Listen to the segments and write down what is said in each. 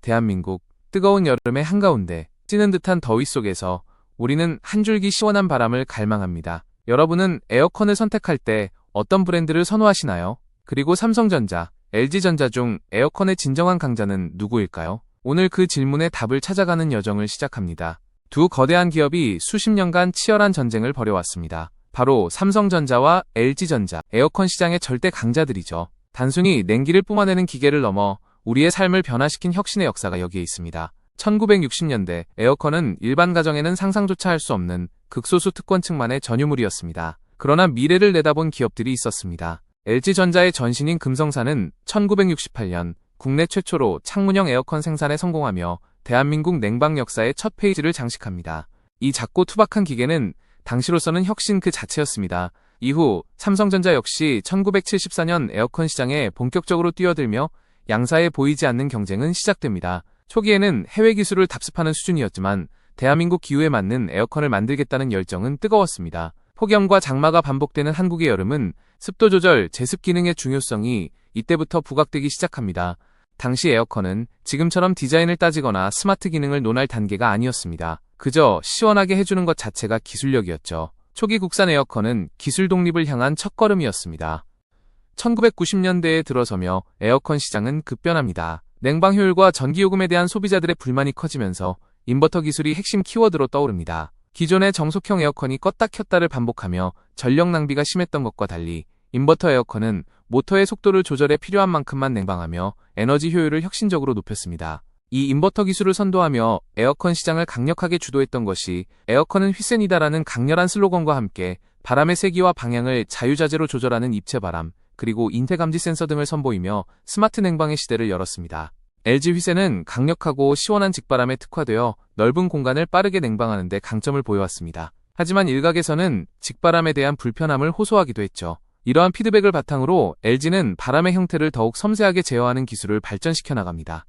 대한민국, 뜨거운 여름의 한가운데 찌는 듯한 더위 속에서 우리는 한 줄기 시원한 바람을 갈망합니다. 여러분은 에어컨을 선택할 때 어떤 브랜드를 선호하시나요? 그리고 삼성전자, LG전자 중 에어컨의 진정한 강자는 누구일까요? 오늘 그 질문에 답을 찾아가는 여정을 시작합니다. 두 거대한 기업이 수십 년간 치열한 전쟁을 벌여왔습니다. 바로 삼성전자와 LG전자, 에어컨 시장의 절대 강자들이죠. 단순히 냉기를 뿜어내는 기계를 넘어 우리의 삶을 변화시킨 혁신의 역사가 여기에 있습니다. 1960년대 에어컨은 일반 가정에는 상상조차 할 수 없는 극소수 특권층만의 전유물이었습니다. 그러나 미래를 내다본 기업들이 있었습니다. LG전자의 전신인 금성사는 1968년 국내 최초로 창문형 에어컨 생산에 성공하며 대한민국 냉방 역사의 첫 페이지를 장식합니다. 이 작고 투박한 기계는 당시로서는 혁신 그 자체였습니다. 이후 삼성전자 역시 1974년 에어컨 시장에 본격적으로 뛰어들며 양사에 보이지 않는 경쟁은 시작됩니다. 초기에는 해외 기술을 답습하는 수준이었지만 대한민국 기후에 맞는 에어컨을 만들겠다는 열정은 뜨거웠습니다. 폭염과 장마가 반복되는 한국의 여름은 습도 조절, 제습 기능의 중요성이 이때부터 부각되기 시작합니다. 당시 에어컨은 지금처럼 디자인을 따지거나 스마트 기능을 논할 단계가 아니었습니다. 그저 시원하게 해주는 것 자체가 기술력이었죠. 초기 국산 에어컨은 기술 독립을 향한 첫걸음이었습니다. 1990년대에 들어서며 에어컨 시장은 급변합니다. 냉방 효율과 전기요금에 대한 소비자들의 불만이 커지면서 인버터 기술이 핵심 키워드로 떠오릅니다. 기존의 정속형 에어컨이 껐다 켰다를 반복하며 전력 낭비가 심했던 것과 달리 인버터 에어컨은 모터의 속도를 조절해 필요한 만큼만 냉방하며 에너지 효율을 혁신적으로 높였습니다. 이 인버터 기술을 선도하며 에어컨 시장을 강력하게 주도했던 것이 에어컨은 휘센이다라는 강렬한 슬로건과 함께 바람의 세기와 방향을 자유자재로 조절하는 입체바람, 그리고 인태감지 센서 등을 선보이며 스마트 냉방의 시대를 열었습니다. LG 휘센은 강력하고 시원한 직바람에 특화되어 넓은 공간을 빠르게 냉방하는 데 강점을 보여왔습니다. 하지만 일각에서는 직바람에 대한 불편함을 호소하기도 했죠. 이러한 피드백을 바탕으로 LG는 바람의 형태를 더욱 섬세하게 제어하는 기술을 발전시켜 나갑니다.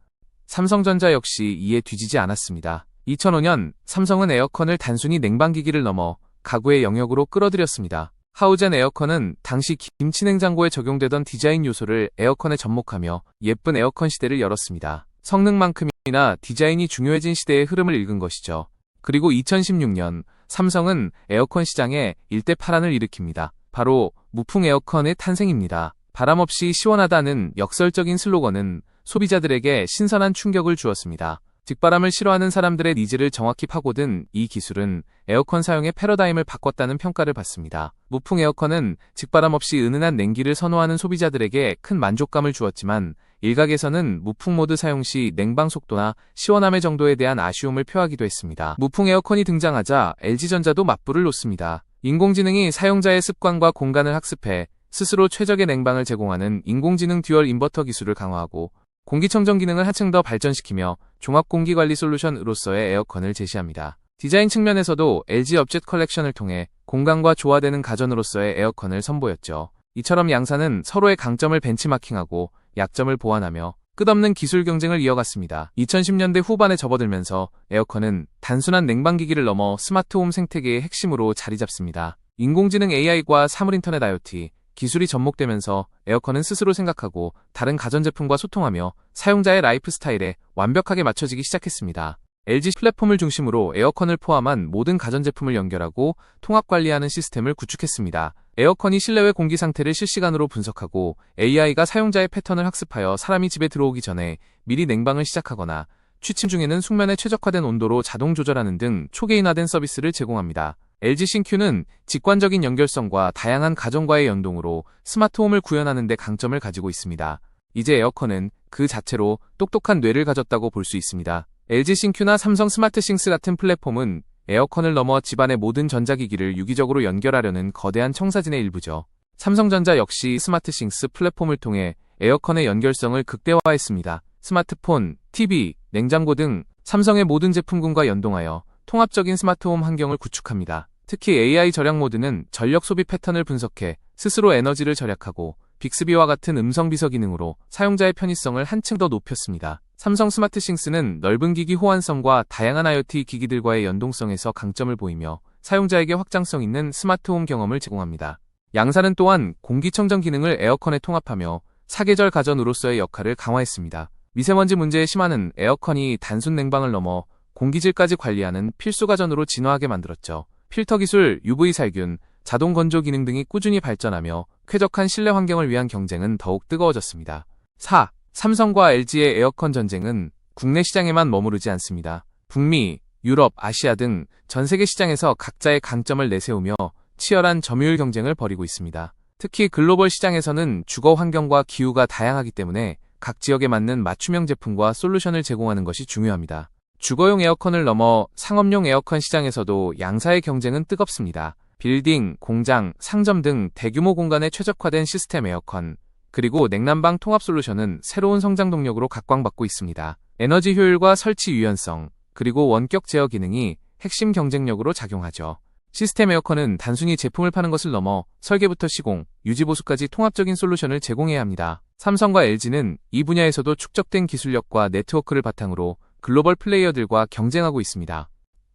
삼성전자 역시 이에 뒤지지 않았습니다. 2005년 삼성은 에어컨을 단순히 냉방기기를 넘어 가구의 영역으로 끌어들였습니다. 하우젠 에어컨은 당시 김치냉장고에 적용되던 디자인 요소를 에어컨에 접목하며 예쁜 에어컨 시대를 열었습니다. 성능만큼이나 디자인이 중요해진 시대의 흐름을 읽은 것이죠. 그리고 2016년 삼성은 에어컨 시장에 일대파란을 일으킵니다. 바로 무풍 에어컨의 탄생입니다. 바람 없이 시원하다는 역설적인 슬로건은 소비자들에게 신선한 충격을 주었습니다. 직바람을 싫어하는 사람들의 니즈를 정확히 파고든 이 기술은 에어컨 사용의 패러다임을 바꿨다는 평가를 받습니다. 무풍 에어컨은 직바람 없이 은은한 냉기를 선호하는 소비자들에게 큰 만족감을 주었지만 일각에서는 무풍 모드 사용 시 냉방 속도나 시원함의 정도에 대한 아쉬움을 표하기도 했습니다. 무풍 에어컨이 등장하자 LG전자도 맞불을 놓습니다. 인공지능이 사용자의 습관과 공간을 학습해 스스로 최적의 냉방을 제공하는 인공지능 듀얼 인버터 기술을 강화하고 공기청정 기능을 한층 더 발전시키며 종합공기관리 솔루션으로서의 에어컨을 제시합니다. 디자인 측면에서도 LG 업젯 컬렉션을 통해 공간과 조화되는 가전으로서의 에어컨을 선보였죠. 이처럼 양사는 서로의 강점을 벤치마킹하고 약점을 보완하며 끝없는 기술 경쟁을 이어갔습니다. 2010년대 후반에 접어들면서 에어컨은 단순한 냉방기기를 넘어 스마트홈 생태계의 핵심으로 자리 잡습니다. 인공지능 AI과 사물인터넷 IoT, 기술이 접목되면서 에어컨은 스스로 생각하고 다른 가전제품과 소통하며 사용자의 라이프 스타일에 완벽하게 맞춰지기 시작했습니다. LG 플랫폼을 중심으로 에어컨을 포함한 모든 가전제품을 연결하고 통합관리하는 시스템을 구축했습니다. 에어컨이 실내외 공기 상태를 실시간으로 분석하고 AI가 사용자의 패턴을 학습하여 사람이 집에 들어오기 전에 미리 냉방을 시작하거나 취침 중에는 숙면에 최적화된 온도로 자동 조절하는 등 초개인화된 서비스를 제공합니다. LG 신큐는 직관적인 연결성과 다양한 가전과의 연동으로 스마트홈을 구현하는 데 강점을 가지고 있습니다. 이제 에어컨은 그 자체로 똑똑한 뇌를 가졌다고 볼 수 있습니다. LG 신큐나 삼성 스마트싱스 같은 플랫폼은 에어컨을 넘어 집안의 모든 전자기기를 유기적으로 연결하려는 거대한 청사진의 일부죠. 삼성전자 역시 스마트싱스 플랫폼을 통해 에어컨의 연결성을 극대화했습니다. 스마트폰, TV, 냉장고 등 삼성의 모든 제품군과 연동하여 통합적인 스마트홈 환경을 구축합니다. 특히 AI 절약 모드는 전력 소비 패턴을 분석해 스스로 에너지를 절약하고 빅스비와 같은 음성 비서 기능으로 사용자의 편의성을 한층 더 높였습니다. 삼성 스마트싱스는 넓은 기기 호환성과 다양한 IoT 기기들과의 연동성에서 강점을 보이며 사용자에게 확장성 있는 스마트홈 경험을 제공합니다. 양사는 또한 공기청정 기능을 에어컨에 통합하며 사계절 가전으로서의 역할을 강화했습니다. 미세먼지 문제에 심하는 에어컨이 단순 냉방을 넘어 공기질까지 관리하는 필수 가전으로 진화하게 만들었죠. 필터 기술, UV 살균, 자동 건조 기능 등이 꾸준히 발전하며 쾌적한 실내 환경을 위한 경쟁은 더욱 뜨거워졌습니다. 4. 삼성과 LG의 에어컨 전쟁은 국내 시장에만 머무르지 않습니다. 북미, 유럽, 아시아 등 전 세계 시장에서 각자의 강점을 내세우며 치열한 점유율 경쟁을 벌이고 있습니다. 특히 글로벌 시장에서는 주거 환경과 기후가 다양하기 때문에 각 지역에 맞는 맞춤형 제품과 솔루션을 제공하는 것이 중요합니다. 주거용 에어컨을 넘어 상업용 에어컨 시장에서도 양사의 경쟁은 뜨겁습니다. 빌딩, 공장, 상점 등 대규모 공간에 최적화된 시스템 에어컨, 그리고 냉난방 통합 솔루션은 새로운 성장 동력으로 각광받고 있습니다. 에너지 효율과 설치 유연성, 그리고 원격 제어 기능이 핵심 경쟁력으로 작용하죠. 시스템 에어컨은 단순히 제품을 파는 것을 넘어 설계부터 시공, 유지 보수까지 통합적인 솔루션을 제공해야 합니다. 삼성과 LG는 이 분야에서도 축적된 기술력과 네트워크를 바탕으로 글로벌 플레이어들과 경쟁하고 있습니다.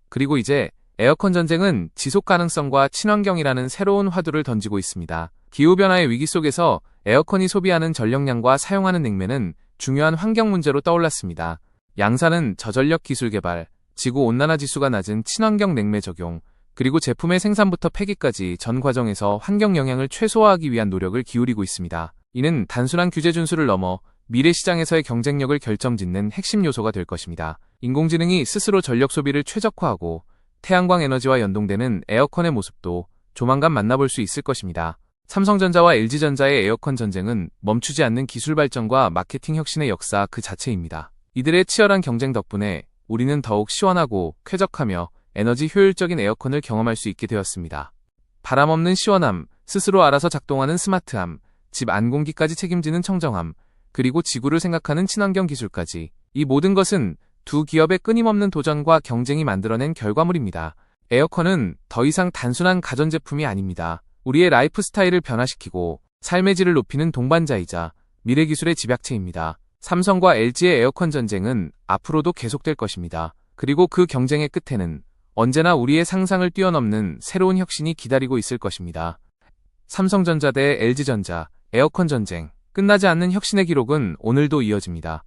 그리고 이제 에어컨 전쟁은 지속 가능성과 친환경이라는 새로운 화두를 던지고 있습니다. 기후변화의 위기 속에서 에어컨이 소비하는 전력량과 사용하는 냉매는 중요한 환경 문제로 떠올랐습니다. 양사는 저전력 기술 개발, 지구온난화 지수가 낮은 친환경 냉매 적용, 그리고 제품의 생산부터 폐기까지 전 과정에서 환경 영향을 최소화하기 위한 노력을 기울이고 있습니다. 이는 단순한 규제 준수를 넘어 미래 시장에서의 경쟁력을 결정짓는 핵심 요소가 될 것입니다. 인공지능이 스스로 전력 소비를 최적화하고 태양광 에너지와 연동되는 에어컨의 모습도 조만간 만나볼 수 있을 것입니다. 삼성전자와 LG전자의 에어컨 전쟁은 멈추지 않는 기술 발전과 마케팅 혁신의 역사 그 자체입니다. 이들의 치열한 경쟁 덕분에 우리는 더욱 시원하고 쾌적하며 에너지 효율적인 에어컨을 경험할 수 있게 되었습니다. 바람 없는 시원함, 스스로 알아서 작동하는 스마트함, 집 안공기까지 책임지는 청정함, 그리고 지구를 생각하는 친환경 기술까지, 이 모든 것은 두 기업의 끊임없는 도전과 경쟁이 만들어낸 결과물입니다. 에어컨은 더 이상 단순한 가전제품이 아닙니다. 우리의 라이프 스타일을 변화시키고 삶의 질을 높이는 동반자이자 미래 기술의 집약체입니다. 삼성과 LG의 에어컨 전쟁은 앞으로도 계속될 것입니다. 그리고 그 경쟁의 끝에는 언제나 우리의 상상을 뛰어넘는 새로운 혁신이 기다리고 있을 것입니다. 삼성전자 대 LG전자, 에어컨 전쟁. 끝나지 않는 혁신의 기록은 오늘도 이어집니다.